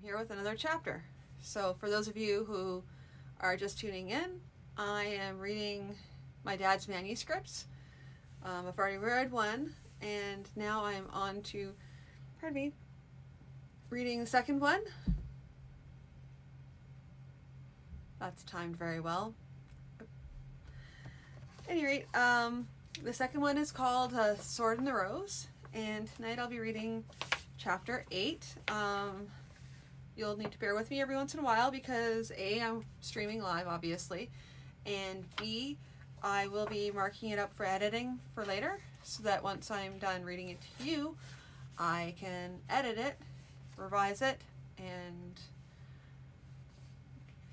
here with another chapter. So for those of you who are just tuning in, I am reading my dad's manuscripts. I've already read one, and now I'm on to, pardon me, reading the second one. That's timed very well. At any rate, the second one is called Sword and the Rose, and tonight I'll be reading chapter 8. You'll need to bear with me every once in a while because A, I'm streaming live obviously, and B, I will be marking it up for editing for later so that once I'm done reading it to you, I can edit it, revise it, and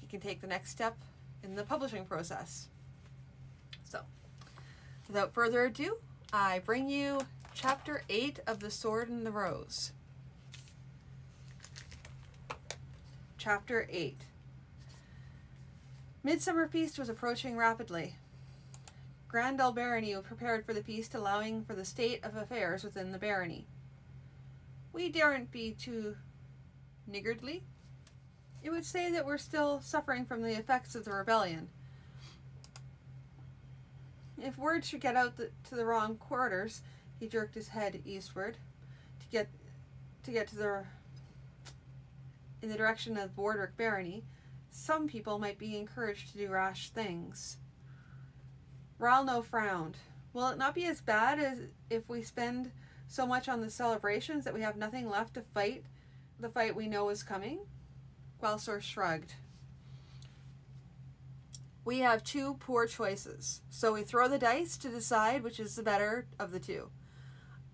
you can take the next step in the publishing process. So, without further ado, I bring you chapter 8 of The Sword and the Rose. Chapter 8. Midsummer Feast was approaching rapidly. Grandel Barony prepared for the feast, allowing for the state of affairs within the barony. We daren't be too niggardly. It would say that we're still suffering from the effects of the rebellion. If word should get out to the wrong quarters, he jerked his head eastward to get to the in the direction of Bordrick Barony, some people might be encouraged to do rash things. Ralno frowned. Will it not be as bad as if we spend so much on the celebrations that we have nothing left to fight the fight we know is coming? Gwalsor shrugged. We have two poor choices, so we throw the dice to decide which is the better of the two.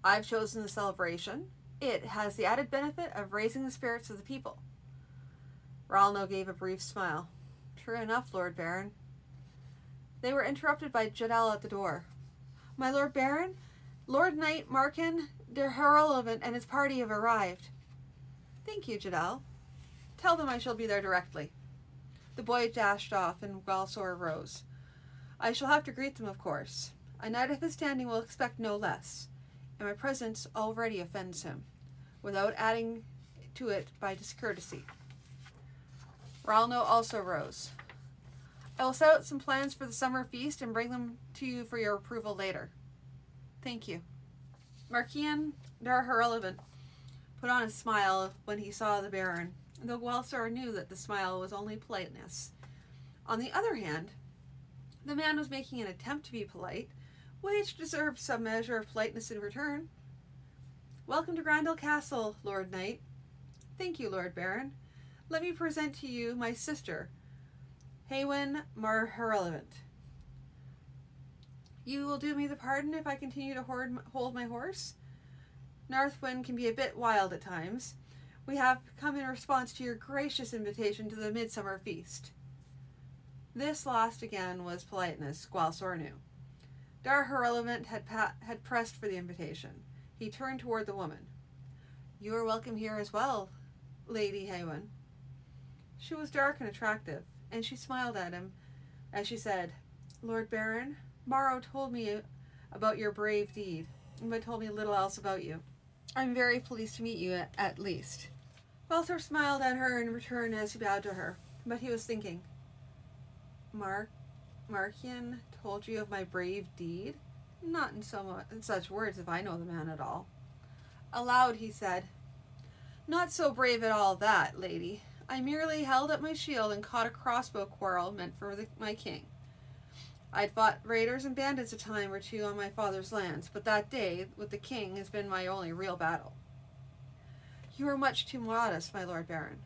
I've chosen the celebration. It has the added benefit of raising the spirits of the people. Ralno gave a brief smile. True enough, Lord Baron. They were interrupted by Jadal at the door. My Lord Baron, Lord Knight Markin der Herolevant and his party have arrived. Thank you, Jadal. Tell them I shall be there directly. The boy dashed off, and Gwalsor rose. I shall have to greet them, of course. A knight of his standing will expect no less, and my presence already offends him, without adding to it by discourtesy. Ralno also rose. I will set out some plans for the summer feast and bring them to you for your approval later. Thank you. Markian der Herolevant put on a smile when he saw the Baron, though Gwalsor knew that the smile was only politeness. On the other hand, the man was making an attempt to be polite, which deserved some measure of politeness in return. Welcome to Grandel Castle, Lord Knight. Thank you, Lord Baron. Let me present to you my sister, Haywin Mar Herolevant. You will do me the pardon if I continue to hold my horse? Northwind can be a bit wild at times. We have come in response to your gracious invitation to the Midsummer Feast. This last again was politeness, Gwalsor knew. Dar Herolevant had pressed for the invitation. He turned toward the woman. You are welcome here as well, Lady Haywin. She was dark and attractive, and she smiled at him as she said, Lord Baron, Morrow told me about your brave deed, but told me little else about you. I'm very pleased to meet you at least. Gwalsor smiled at her in return as he bowed to her, but he was thinking, Markian told you of my brave deed? Not in such words if I know the man at all. Aloud he said, Not so brave at all that, lady. I merely held up my shield and caught a crossbow quarrel meant for my king. I'd fought raiders and bandits a time or two on my father's lands, but that day with the king has been my only real battle. You are much too modest, my Lord Baron.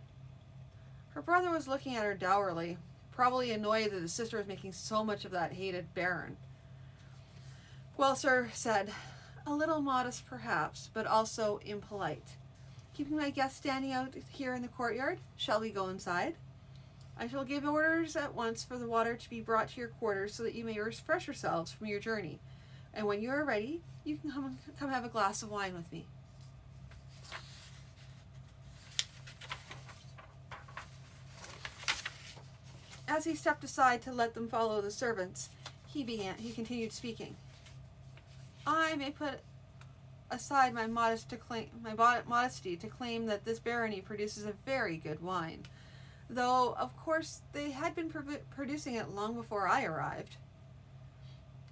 Her brother was looking at her dourly, probably annoyed that his sister was making so much of that hated Baron. Gwalsor said, A little modest perhaps, but also impolite. Keeping my guests standing out here in the courtyard, shall we go inside? I shall give orders at once for the water to be brought to your quarters so that you may refresh yourselves from your journey. And when you are ready, you can come have a glass of wine with me. As he stepped aside to let them follow the servants, he continued speaking. I may put aside my modesty to claim that this barony produces a very good wine, though, of course, they had been producing it long before I arrived.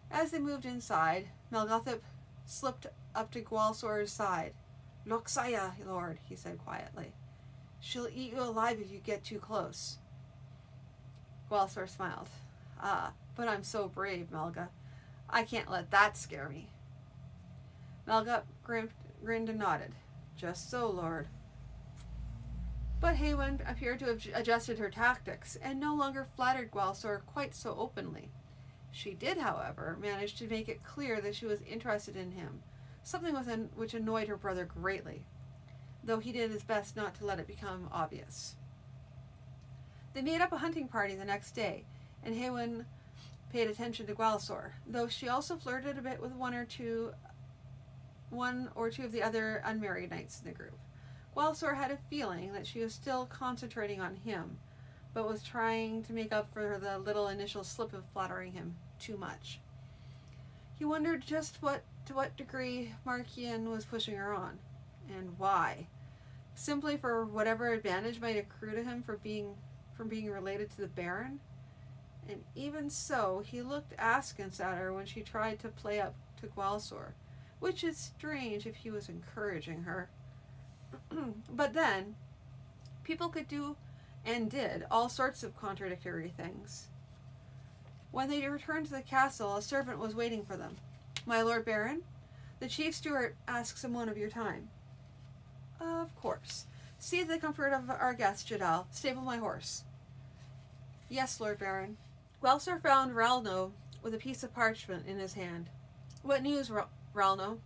As they moved inside, Melgothep slipped up to Gwalsor's side. "Look, Saya, Lord," he said quietly. "She'll eat you alive if you get too close." Gwalsor smiled. "Ah, but I'm so brave, Melga. I can't let that scare me." Melga grinned and nodded. "Just so, Lord." But Haywen appeared to have adjusted her tactics, and no longer flattered Gwalsor quite so openly. She did, however, manage to make it clear that she was interested in him, something which annoyed her brother greatly, though he did his best not to let it become obvious. They made up a hunting party the next day, and Haywen paid attention to Gwalsor, though she also flirted a bit with one or two of the other unmarried knights in the group. Gwalsor had a feeling that she was still concentrating on him, but was trying to make up for the little initial slip of flattering him too much. He wondered just to what degree Markian was pushing her on, and why. Simply for whatever advantage might accrue to him from being related to the Baron? And even so, he looked askance at her when she tried to play up to Gwalsor, which is strange if he was encouraging her. But then, people could do and did all sorts of contradictory things. When they returned to the castle, a servant was waiting for them. "My Lord Baron, the chief steward asks someone of your time." "Of course. See the comfort of our guest, Jadal. Stable my horse." "Yes, Lord Baron." Gwalsor found Ralno with a piece of parchment in his hand. "What news, Ralno?"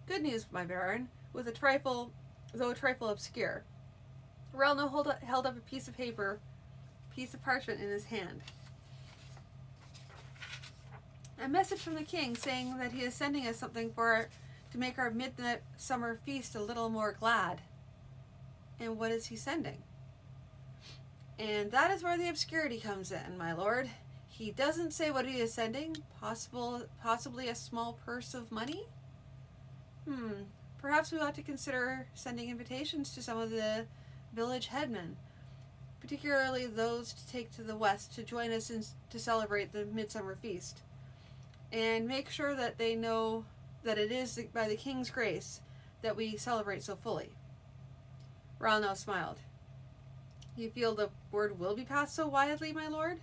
"Good news, my Baron, with a trifle obscure." Ralno held up a piece of parchment in his hand. "A message from the king saying that he is sending us something to make our midnight summer feast a little more glad." "And what is he sending?" "And that is where the obscurity comes in, my lord. He doesn't say what he is sending. Possibly a small purse of money? Perhaps we ought to consider sending invitations to some of the village headmen, particularly those to take to the west to join us to celebrate the midsummer feast, and make sure that they know that it is by the king's grace that we celebrate so fully." Ralno smiled. "You feel the word will be passed so widely, my lord?"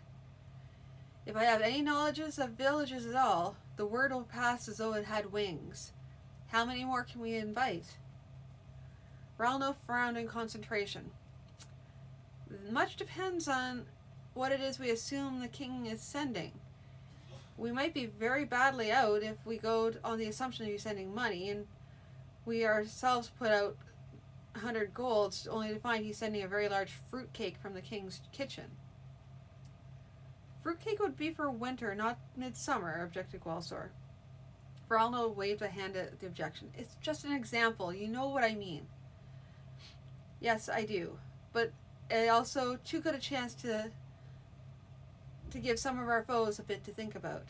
"If I have any knowledge of villages at all, the word will pass as though it had wings. How many more can we invite?" Ralno frowned in concentration. "Much depends on what it is we assume the king is sending. We might be very badly out if we go on the assumption that he's sending money, and we ourselves put out 100 golds only to find he's sending a very large fruitcake from the king's kitchen." "Fruitcake would be for winter, not midsummer," objected Gwalsor. Ralno waved a hand at the objection. "It's just an example. You know what I mean." "Yes, I do. But it also too good a chance to give some of our foes a bit to think about.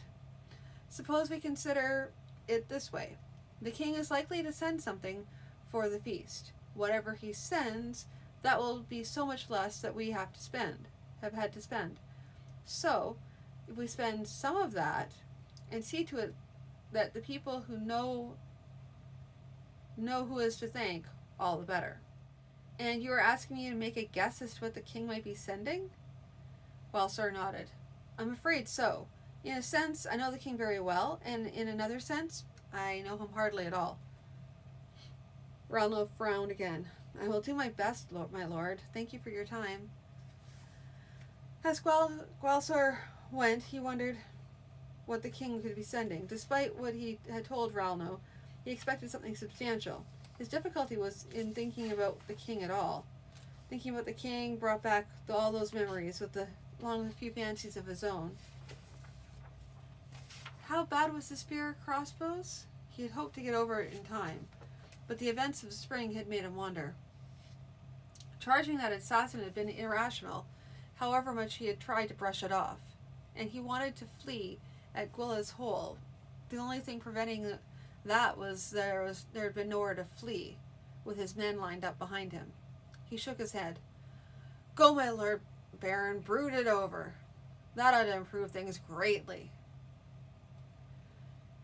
Suppose we consider it this way. The king is likely to send something for the feast. Whatever he sends, that will be so much less that we have had to spend. So, if we spend some of that and see to it that the people who know who is to thank, all the better." "And you are asking me to make a guess as to what the king might be sending?" Gwalsor nodded. "I'm afraid so. In a sense, I know the king very well, and in another sense, I know him hardly at all." Ralno frowned again. "I will do my best, my lord. Thank you for your time." As Gwalsor went, he wondered what the king could be sending. Despite what he had told Ralno, he expected something substantial. His difficulty was in thinking about the king at all. Thinking about the king brought back all those memories, along with a few fancies of his own. How bad was the spear crossbows? He had hoped to get over it in time, but the events of the spring had made him wonder. Charging that assassin had been irrational, however much he had tried to brush it off, and he wanted to flee at Gwila's hole, the only thing preventing There had been nowhere to flee, with his men lined up behind him. He shook his head. Go, my lord Baron, brood it over. That ought to improve things greatly.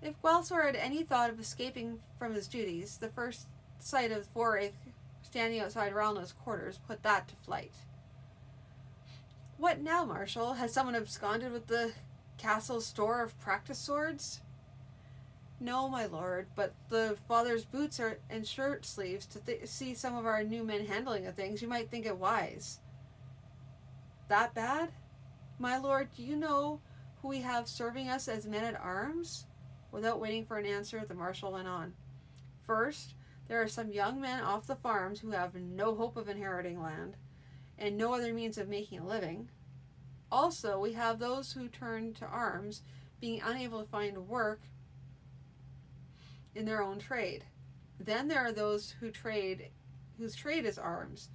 If Guelsor had any thought of escaping from his duties, the first sight of Forath standing outside Ralno's quarters put that to flight. What now, Marshal? Has someone absconded with the castle's store of practice swords? No, my lord, but the father's boots are and shirt sleeves. To see some of our new men handling of things, you might think it wise. That bad? My lord, do you know who we have serving us as men-at-arms? Without waiting for an answer, the marshal went on. First, there are some young men off the farms who have no hope of inheriting land, and no other means of making a living. Also, we have those who turn to arms, being unable to find work in their own trade. Then there are those whose trade is arms,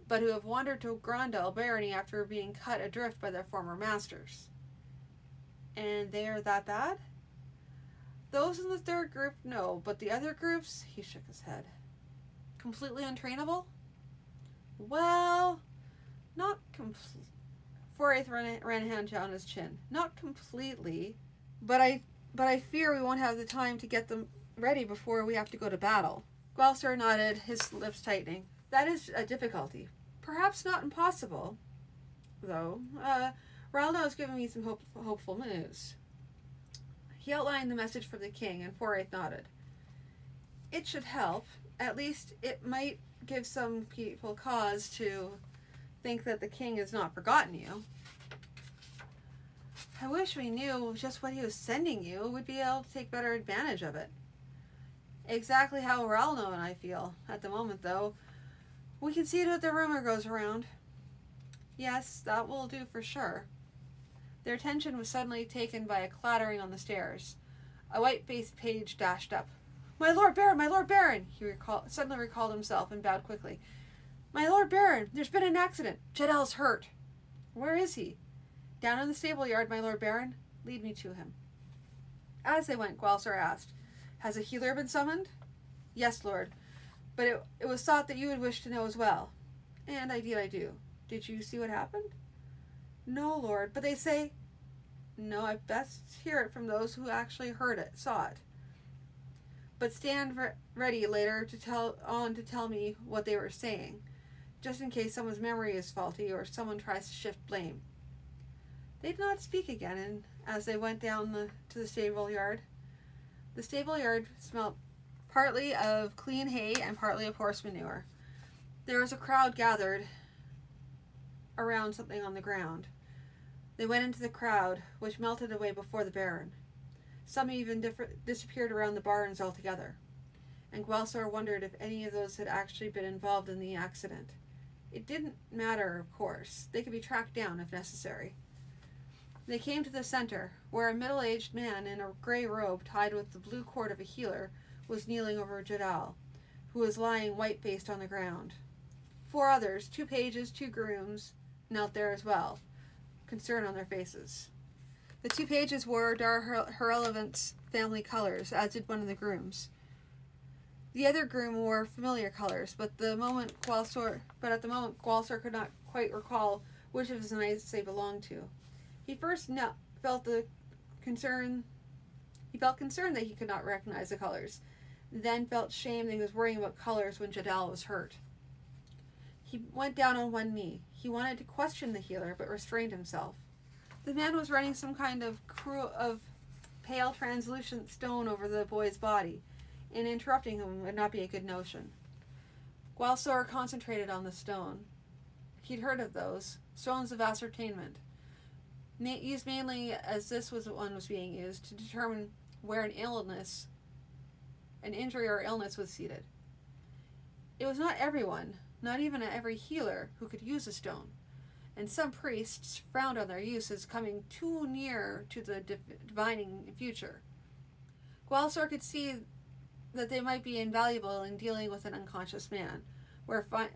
but who have wandered to Grandel barony after being cut adrift by their former masters. And they are that bad? Those in the third group, no, but the other groups, he shook his head. Completely untrainable? Well, not completely. Forath ran a hand down his chin. Not completely, but I fear we won't have the time to get them ready before we have to go to battle. Guelsor nodded, his lips tightening. That is a difficulty. Perhaps not impossible, though. Ralno has given me some hopeful news. He outlined the message from the king, and Forath nodded. It should help. At least it might give some people cause to think that the king has not forgotten you. I wish we knew just what he was sending you. We'd be able to take better advantage of it. Exactly how Ralno and I feel at the moment, though. We can see to it the rumor goes around. Yes, that will do for sure. Their attention was suddenly taken by a clattering on the stairs. A white-faced page dashed up. My Lord Baron! My Lord Baron! He suddenly recalled himself and bowed quickly. My Lord Baron! There's been an accident. Jedel's hurt. Where is he? Down in the stable yard, my Lord Baron. Lead me to him. As they went, Guelsor asked, Has a healer been summoned? Yes, Lord, but it was thought that you would wish to know as well. And I do. Did you see what happened? No, Lord, but they say... No, I best hear it from those who actually saw it. But stand ready later to tell me what they were saying, just in case someone's memory is faulty or someone tries to shift blame. They did not speak again, and as they went down to the stable yard. The stable yard smelt partly of clean hay and partly of horse manure. There was a crowd gathered around something on the ground. They went into the crowd, which melted away before the Baron. Some even disappeared around the barns altogether, and Guelsor wondered if any of those had actually been involved in the accident. It didn't matter, of course. They could be tracked down if necessary. They came to the center, where a middle-aged man in a gray robe tied with the blue cord of a healer was kneeling over Jedal, who was lying white-faced on the ground. 4 others, 2 pages, 2 grooms, knelt there as well, concern on their faces. The 2 pages wore Dar Herelevant's family colors, as did one of the grooms. The other groom wore familiar colors, but at the moment Guelsor could not quite recall which of his knights they belonged to. He first felt concerned that he could not recognize the colors, then felt shame that he was worrying about colors when Jedal was hurt. He went down on one knee. He wanted to question the healer, but restrained himself. The man was running some kind of pale translucent stone over the boy's body, and interrupting him would not be a good notion. Guelsor concentrated on the stone. He'd heard of those, stones of ascertainment, used mainly as this one was being used to determine where an injury or illness was seated. It was not everyone, not even every healer, who could use a stone, and some priests frowned on their use as coming too near to the divining future. Guelsor could see that they might be invaluable in dealing with an unconscious man,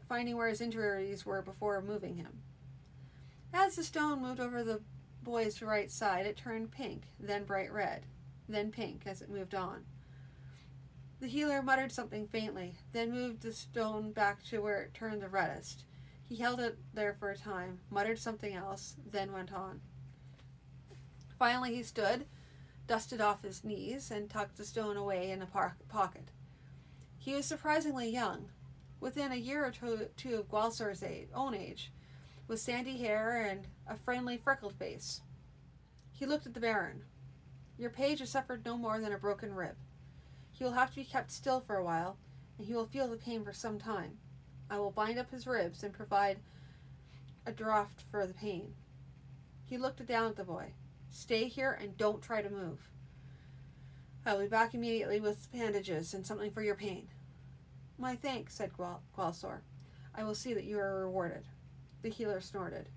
finding where his injuries were before moving him. As the stone moved over the boy's right side, it turned pink, then bright red, then pink as it moved on. The healer muttered something faintly, then moved the stone back to where it turned the reddest. He held it there for a time, muttered something else, then went on. Finally he stood, dusted off his knees, and tucked the stone away in a pocket. He was surprisingly young, within a year or two of Gwalsor's own age, with sandy hair and a friendly freckled face. He looked at the Baron. Your page has suffered no more than a broken rib. He will have to be kept still for a while, and he will feel the pain for some time. I will bind up his ribs and provide a draught for the pain. He looked down at the boy. Stay here and don't try to move. I will be back immediately with bandages and something for your pain. My thanks, said Gwalsor. I will see that you are rewarded. The healer snorted.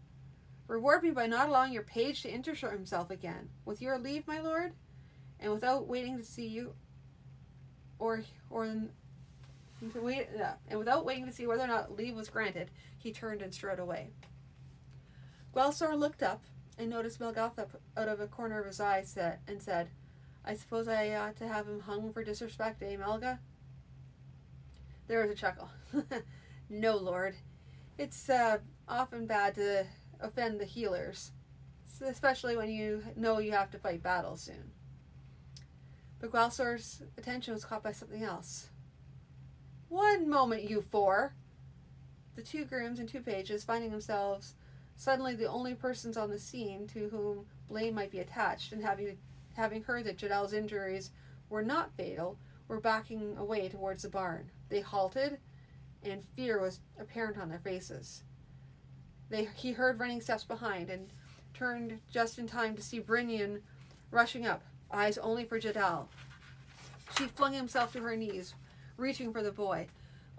Reward me by not allowing your page to injure himself again. With your leave, my lord? And without waiting to see you and without waiting to see whether or not leave was granted, he turned and strode away. Gwalsor looked up and noticed Melgaltha out of a corner of his eye and said, I suppose I ought to have him hung for disrespect, eh, Melga? There was a chuckle. No, lord. It's often bad to offend the healers, especially when you know you have to fight battles soon. But Gwalsor's attention was caught by something else. One moment, you four! The two grooms and two pages, finding themselves suddenly the only persons on the scene to whom blame might be attached, and having heard that Jadal's injuries were not fatal, were backing away towards the barn. They halted, and fear was apparent on their faces. He heard running steps behind, and turned just in time to see Brynjan rushing up, eyes only for Jadal. She flung himself to her knees, reaching for the boy.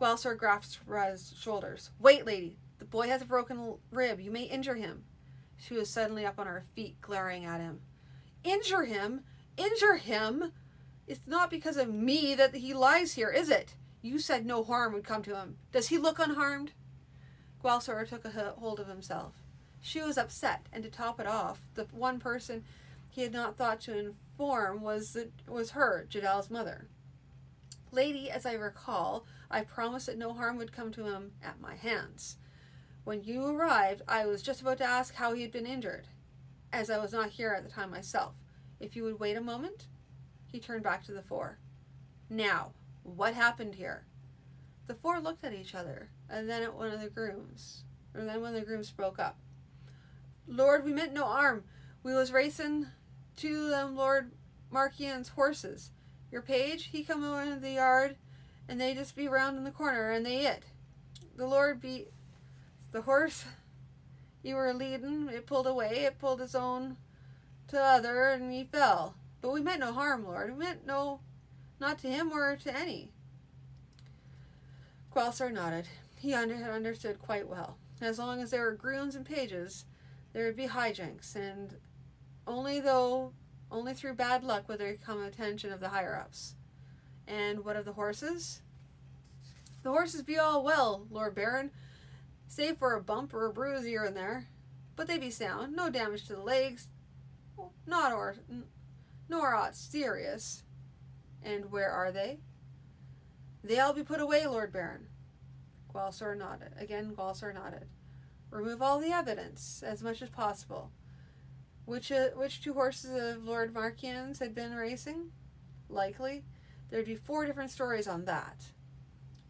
Gwalsor grasped Raz's shoulders. Wait, lady! The boy has a broken rib. You may injure him. She was suddenly up on her feet, glaring at him. Injure him? Injure him? It's not because of me that he lies here, is it? You said no harm would come to him. Does he look unharmed? Gwalsor took a hold of himself. She was upset, and to top it off, the one person he had not thought to inform was her, Jadal's mother. Lady, as I recall, I promised that no harm would come to him at my hands. When you arrived, I was just about to ask how he had been injured, as I was not here at the time myself. If you would wait a moment? He turned back to the four. Now, what happened here? The four looked at each other, and then at one of the grooms. Then one of the grooms spoke up. Lord, we meant no harm. We was racing to them Lord Markian's horses. Your page, he come in the yard, and they just be round in the corner, and they it. The Lord beat the horse you were leading. It pulled away. It pulled its own to other, and he fell. But we meant no harm, Lord. We meant no, not to him or to any. Gwalsor nodded. He had understood quite well. As long as there were grooms and pages, there would be hijinks, and only through bad luck would there come attention of the higher-ups. And what of the horses? The horses be all well, Lord Baron, save for a bump or a bruise here and there. But they be sound, no damage to the legs, nor aught serious. And where are they? They all be put away, Lord Baron. Gwalsor nodded. Again, Gwalsor nodded. Remove all the evidence, as much as possible. Which two horses of Lord Markian's had been racing? Likely. There'd be 4 different stories on that.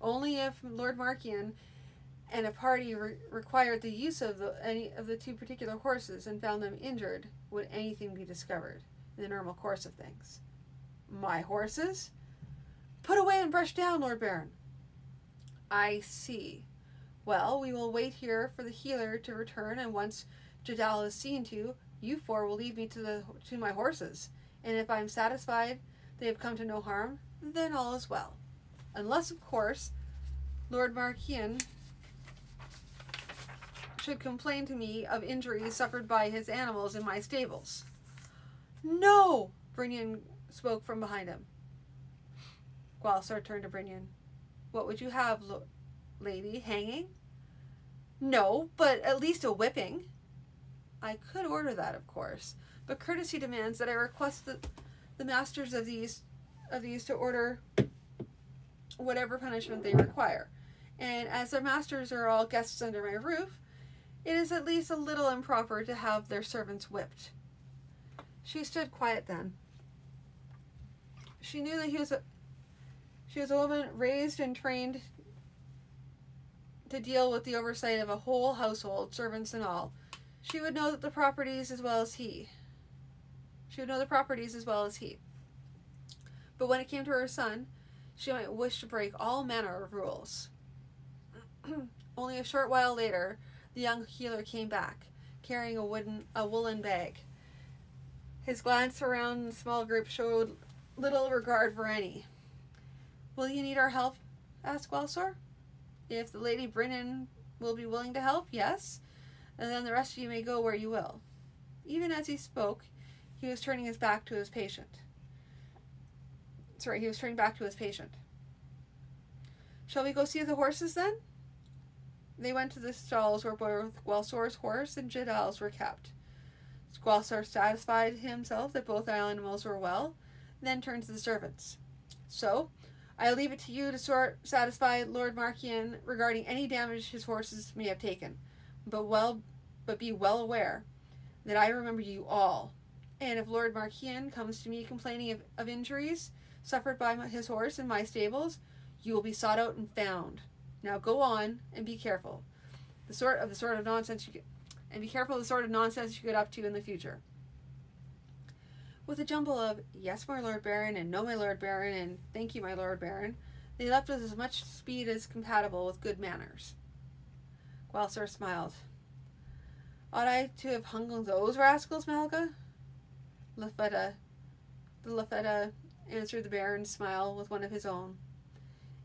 Only if Lord Markian and a party required the use of any of the 2 particular horses and found them injured would anything be discovered in the normal course of things. My horses? Put away and brush down, Lord Baron. I see. Well, we will wait here for the healer to return, and once Jadal is seen to, you 4 will lead me to my horses, and if I am satisfied they have come to no harm, then all is well. Unless, of course, Lord Markian should complain to me of injuries suffered by his animals in my stables. No! Brynjan spoke from behind him. Gwalsor turned to Brynjan. What would you have, lady? Hanging? No, but at least a whipping. I could order that, of course, but courtesy demands that I request the masters of these to order whatever punishment they require. And as their masters are all guests under my roof, it is at least a little improper to have their servants whipped. She stood quiet then. She knew that she was a woman raised and trained to deal with the oversight of a whole household, servants and all. She would know the properties as well as he. But when it came to her son, she might wish to break all manner of rules. Only a short while later, the young healer came back, carrying a woolen bag. His glance around the small group showed little regard for any. "Will you need our help?" asked Gwalsor. "If the Lady Brennan will be willing to help, yes, and then the rest of you may go where you will." Even as he spoke, he was turning back to his patient. "Shall we go see the horses then?" They went to the stalls where both Gwalsor's horse and Jadal's were kept. Gwalsor satisfied himself that both animals were well, then turned to the servants. "So, I leave it to you to satisfy Lord Markian regarding any damage his horses may have taken, but be well aware that I remember you all, and if Lord Markian comes to me complaining of injuries suffered by his horse in my stables, you will be sought out and found. Now go on and be careful. The sort of nonsense you get up to in the future." With a jumble of "Yes, my Lord Baron," and "No, my Lord Baron," and "Thank you, my Lord Baron," they left with as much speed as compatible with good manners. Gwalsor smiled. "Ought I to have hung those rascals, Malga?" The Lafetta answered the Baron's smile with one of his own.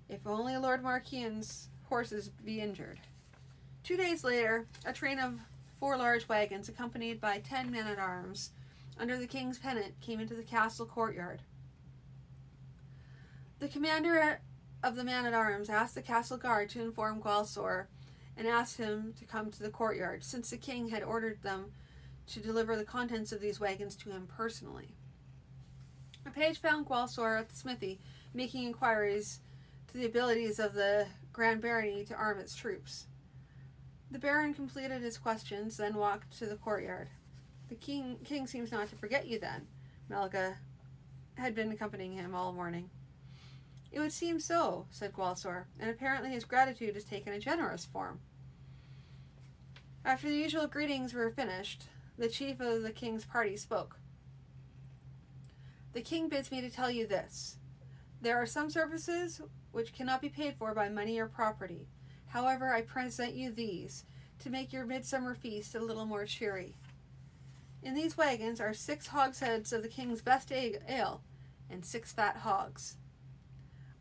"If only Lord Markian's horses be injured." 2 days later, a train of 4 large wagons, accompanied by 10 men-at-arms, under the king's pennant, came into the castle courtyard. The commander of the men-at-arms asked the castle guard to inform Gwalsor and asked him to come to the courtyard, since the king had ordered them to deliver the contents of these wagons to him personally. A page found Gwalsor at the smithy, making inquiries to the abilities of the Grand Barony to arm its troops. The Baron completed his questions, then walked to the courtyard. "The king seems not to forget you, then." Malga had been accompanying him all morning. "It would seem so," said Gwalsor, "and apparently his gratitude has taken a generous form." After the usual greetings were finished, the chief of the king's party spoke. "The king bids me to tell you this. There are some services which cannot be paid for by money or property. However, I present you these, to make your midsummer feast a little more cheery. In these wagons are 6 hogsheads of the king's best ale, and 6 fat hogs.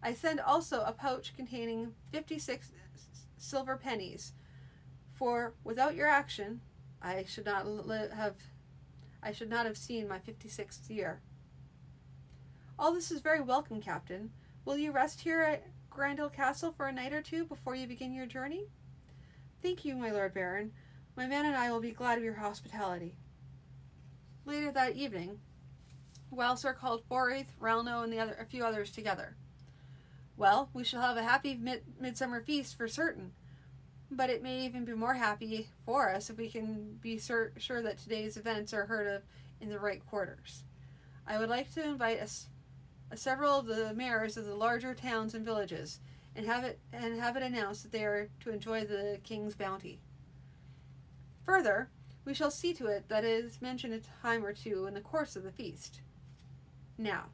I send also a pouch containing 56 silver pennies, for without your action, I should not have seen my 56th year. All this is very welcome, Captain. Will you rest here at Grandel Castle for a night or 2 before you begin your journey?" "Thank you, my Lord Baron. My men and I will be glad of your hospitality." Later that evening, Gwalsor called Forith, Ralno, and a few others together. "Well, we shall have a happy midsummer feast for certain, but it may even be more happy for us if we can be sure that today's events are heard of in the right quarters. I would like to invite several of the mayors of the larger towns and villages, and have it announced that they are to enjoy the king's bounty. Further, we shall see to it that it is mentioned a time or 2 in the course of the feast. Now,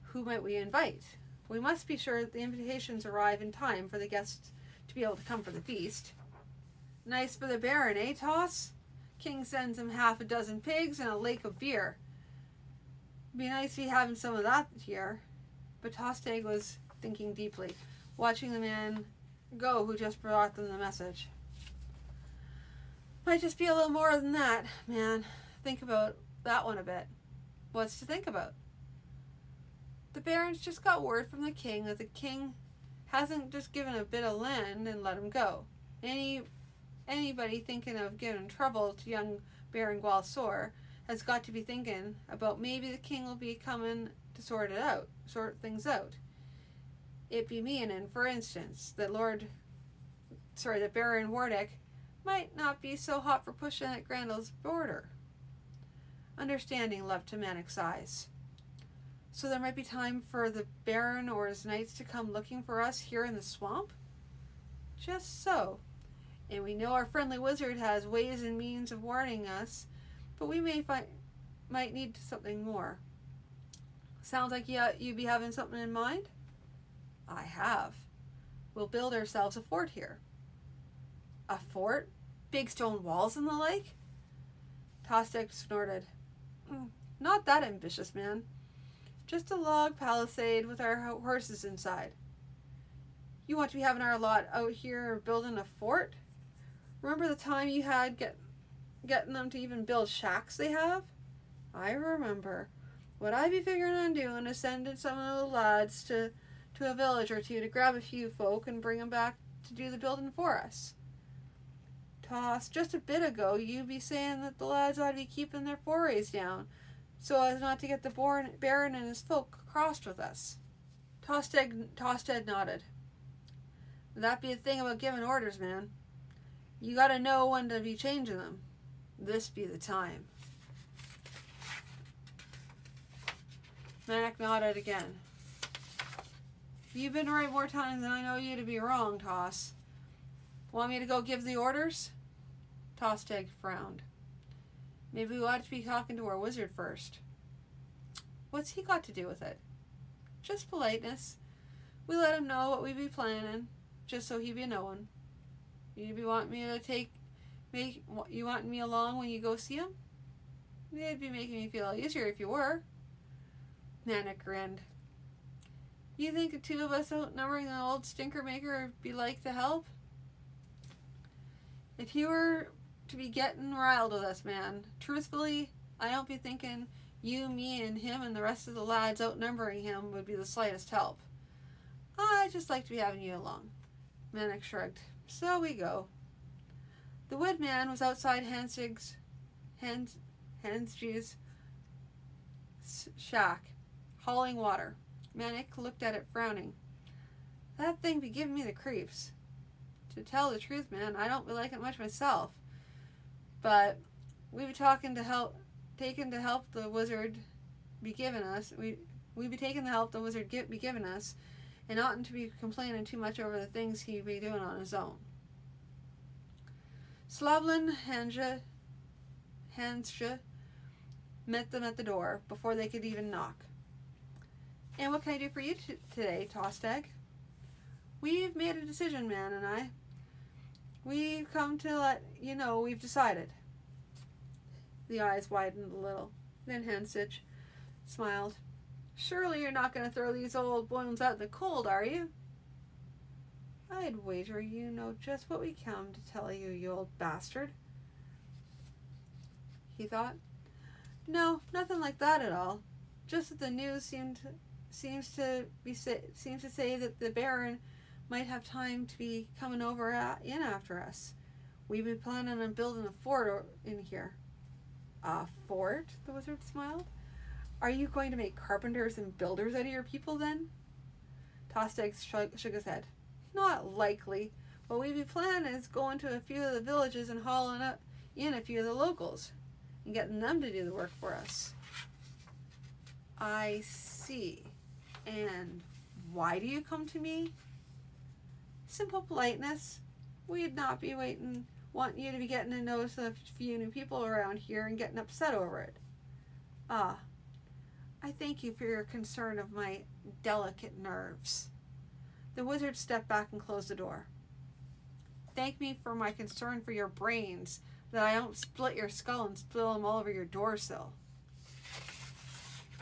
who might we invite? We must be sure that the invitations arrive in time for the guests to be able to come for the feast. Nice for the Baron, eh, Toss? King sends him half a dozen pigs and a lake of beer. Be nice to be having some of that here." But Tosteg was thinking deeply, watching the man go who just brought them the message. "Might just be a little more than that, man. Think about that one a bit." "What's to think about?" "The Baron's just got word from the king that the king hasn't just given a bit of land and let him go. Anybody thinking of giving trouble to young Baron Gwalsor has got to be thinking about maybe the king will be coming to sort things out. It be meaning, for instance, that Baron Wardick might not be so hot for pushing at Grandel's border. Understanding leapt to Manic's eyes. So there might be time for the Baron or his knights to come looking for us here in the swamp? Just so. And we know our friendly wizard has ways and means of warning us, but we might need something more. Sounds like you be having something in mind? I have. We'll build ourselves a fort here. A fort? Big stone walls and the like? Tostig snorted. Not that ambitious, man. Just a log palisade with our horses inside. You want to be having our lot out here building a fort? Remember the time you had getting them to even build shacks they have? I remember. What I'd be figuring on doing is sending some of the lads to a village or two to grab a few folk and bring them back to do the building for us. Toss, just a bit ago you'd be saying that the lads ought to be keeping their forays down so as not to get the Baron and his folk crossed with us. Tosted nodded. That be the thing about giving orders, man. You gotta know when to be changing them. This be the time. Manic nodded again. You've been right more times than I know you to be wrong, Toss. Want me to go give the orders? Tostig frowned. Maybe we ought to be talking to our wizard first. What's he got to do with it? Just politeness. We let him know what we be planning, just so he be knowing. You be wanting me to you want me along when you go see him? It'd be making me feel easier if you were. Manic grinned. You think the two of us outnumbering the old stinker maker would be like to help? If you were to be getting riled with us, man, truthfully, I don't be thinking you, me, and him and the rest of the lads outnumbering him would be the slightest help. I'd just like to be having you along. Manic shrugged. So we go. The woodman was outside Hans's shack, hauling water. Manic looked at it, frowning. That thing be giving me the creeps. To tell the truth, man, I don't like it much myself. But we be taking the help the wizard be giving us. We be taking the help the wizard be giving us, and oughtn't to be complaining too much over the things he be doing on his own. Slavlin Hansja met them at the door before they could even knock. And what can I do for you today, Tostig? We've made a decision, man and I. We've come to let you know we've decided. The eyes widened a little. Then Hansich smiled. Surely you're not going to throw these old bones out in the cold, are you? I'd wager you know just what we come to tell you, you old bastard. He thought. No, nothing like that at all. Just that the news seems to say that the Baron might have time to be coming over in after us. We've been planning on building a fort in here. A fort? The wizard smiled. Are you going to make carpenters and builders out of your people then? Tostig shook his head. Not likely. What we be planning is going to a few of the villages and hauling up in a few of the locals and getting them to do the work for us. I see. And why do you come to me? Simple politeness. We'd not be wanting you to be getting to know a few new people around here and getting upset over it. Ah, I thank you for your concern of my delicate nerves. The wizard stepped back and closed the door. Thank me for my concern for your brains, that I don't split your skull and spill them all over your door sill.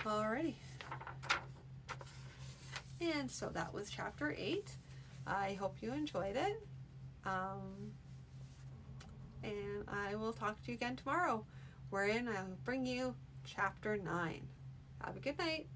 Alrighty. And so that was chapter 8. I hope you enjoyed it. And I will talk to you again tomorrow, wherein I will bring you chapter 9. Have a good night.